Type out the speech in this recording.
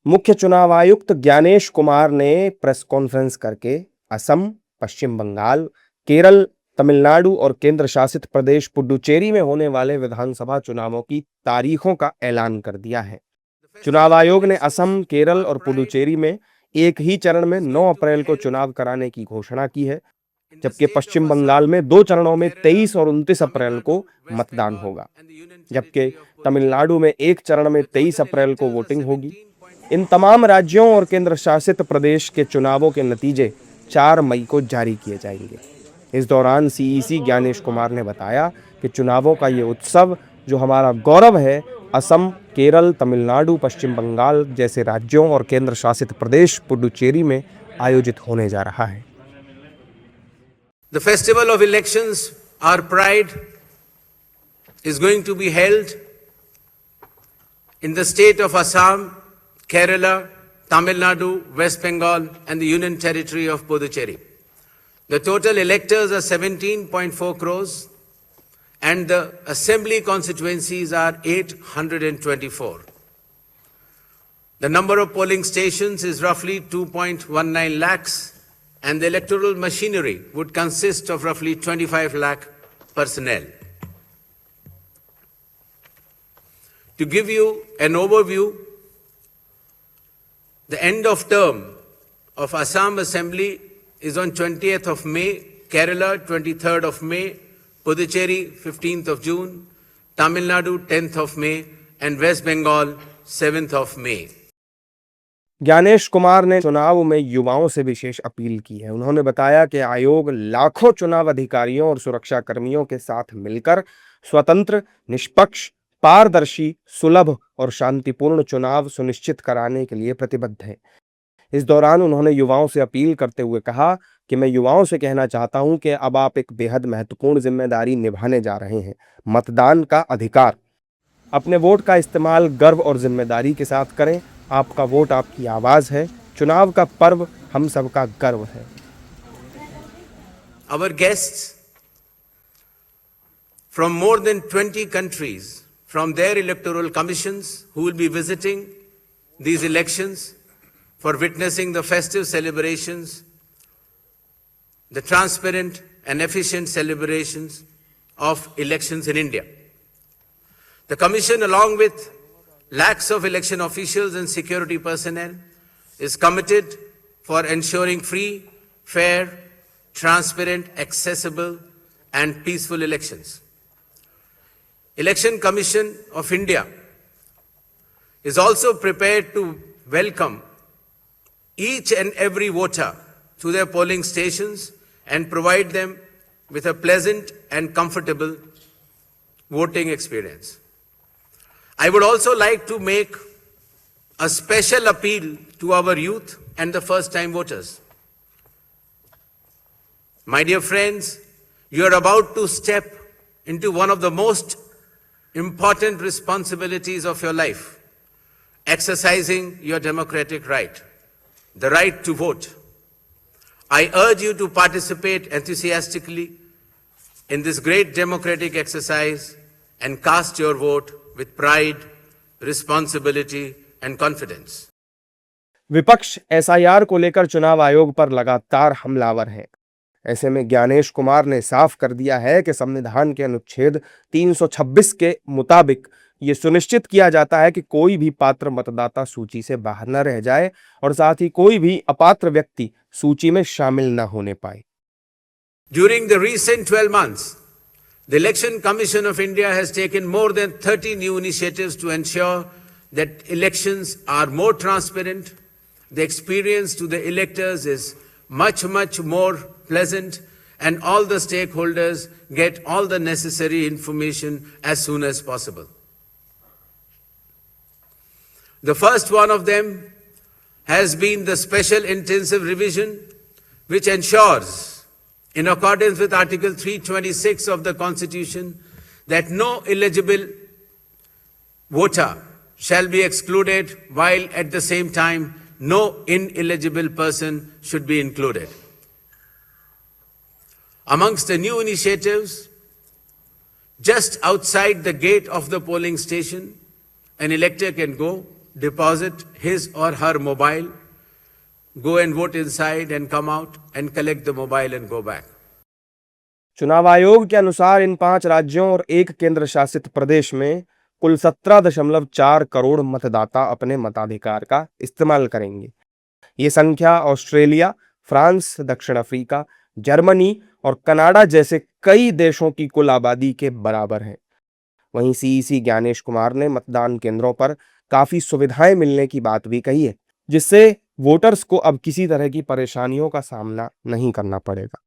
मुख्य चुनाव आयुक्त ज्ञानेश कुमार ने प्रेस कॉन्फ्रेंस करके असम, पश्चिम बंगाल, केरल, तमिलनाडु और केंद्र शासित प्रदेश पुडुचेरी में होने वाले विधानसभा चुनावों की तारीखों का ऐलान कर दिया है। चुनाव आयोग ने असम, केरल और पुडुचेरी में एक ही चरण में 9 अप्रैल को चुनाव कराने की घोषणा की है, जबकि पश्चिम बंगाल में 2 चरणों में 23 और 29 अप्रैल को मतदान होगा, जबकि तमिलनाडु में एक चरण में 23 अप्रैल को वोटिंग होगी। इन तमाम राज्यों और केंद्र शासित प्रदेश के चुनावों के नतीजे 4 मई को जारी किए जाएंगे। इस दौरान सीईसी ज्ञानेश कुमार ने बताया कि चुनावों का ये उत्सव जो हमारा गौरव है, असम, केरल, तमिलनाडु, पश्चिम बंगाल जैसे राज्यों और केंद्र शासित प्रदेश पुडुचेरी में आयोजित होने जा रहा है। The festival of elections, our pride, is going to be held in the state of Assam, Kerala, Tamil Nadu, West Bengal and the Union Territory of Puducherry. The total electors are 17.4 crores and the assembly constituencies are 824. The number of polling stations is roughly 2.19 lakhs and the electoral machinery would consist of roughly 25 lakh personnel. To give you an overview, the end of term of Assam Assembly is on 20th of May, Kerala 23rd of May, Puducherry 15th of June, Tamil Nadu 10th of May and West Bengal 7th of May. Gyanesh Kumar ने चुनाव में युवाओं से विशेष appeal की है। उन्होंने बताया कि आयोग लाखों चुनाव अधिकारियों और सुरक्षा कर्मियों के साथ मिलकर स्वतंत्र, निष्पक्ष, पारदर्शी, सुलभ और शांतिपूर्ण चुनाव सुनिश्चित कराने के लिए प्रतिबद्ध है। इस दौरान उन्होंने युवाओं से अपील करते हुए कहा कि मैं युवाओं से कहना चाहता हूं कि अब आप एक बेहद महत्वपूर्ण जिम्मेदारी निभाने जा रहे हैं, मतदान का अधिकार। अपने वोट का इस्तेमाल गर्व और जिम्मेदारी के साथ करें। आपका वोट आपकी आवाज है। चुनाव का पर्व हम सबका गर्व है। Our guests from more than 20 countries from their electoral commissions who will be visiting these elections for witnessing the festive celebrations, the transparent and efficient celebrations of elections in India. The Commission, along with lakhs of election officials and security personnel, is committed for ensuring free, fair, transparent, accessible and peaceful elections. Election Commission of India is also prepared to welcome each and every voter to their polling stations and provide them with a pleasant and comfortable voting experience. I would also like to make a special appeal to our youth and the first-time voters. My dear friends, you are about to step into one of the most important responsibilities of your life, exercising your democratic right, the right to vote. I urge you to participate enthusiastically in this great democratic exercise and cast your vote with pride, responsibility and confidence. विपक्ष SIR को लेकर चुनाव आयोग पर लगातार हमलावर है। ऐसे में ज्ञानेश कुमार ने साफ कर दिया है कि संविधान के अनुच्छेद 326 के मुताबिक ये सुनिश्चित किया जाता है कि कोई भी पात्र मतदाता सूची से बाहर न रह जाए और साथ ही कोई भी अपात्र व्यक्ति सूची में शामिल न होने पाए। During the recent 12 months, the Election Commission of India has taken more than 30 new initiatives to ensure that elections are more transparent. The experience to the electors is much more pleasant and all the stakeholders get all the necessary information as soon as possible. The first one of them has been the special intensive revision which ensures, in accordance with Article 326 of the Constitution, that no eligible voter shall be excluded, while at the same time no ineligible person should be included. Amongst the new initiatives, just outside the gate of the polling station, an elector can go deposit his or her mobile, go and vote inside and come out and collect the mobile and go back. चुनाव आयोग के अनुसार इन 5 राज्यों और 1 केंद्र शासित प्रदेश में कुल 17.4 करोड़ मतदाता अपने मताधिकार का इस्तेमाल करेंगे। ये संख्या ऑस्ट्रेलिया, फ्रांस, दक्षिण अफ्रीका, जर्मनी और कनाडा जैसे कई देशों की कुल आबादी के बराबर है। वहीं सीईसी ज्ञानेश कुमार ने मतदान केंद्रों पर काफी सुविधाएं मिलने की बात भी कही है, जिससे वोटर्स को अब किसी तरह की परेशानियों का सामना नहीं करना पड़ेगा।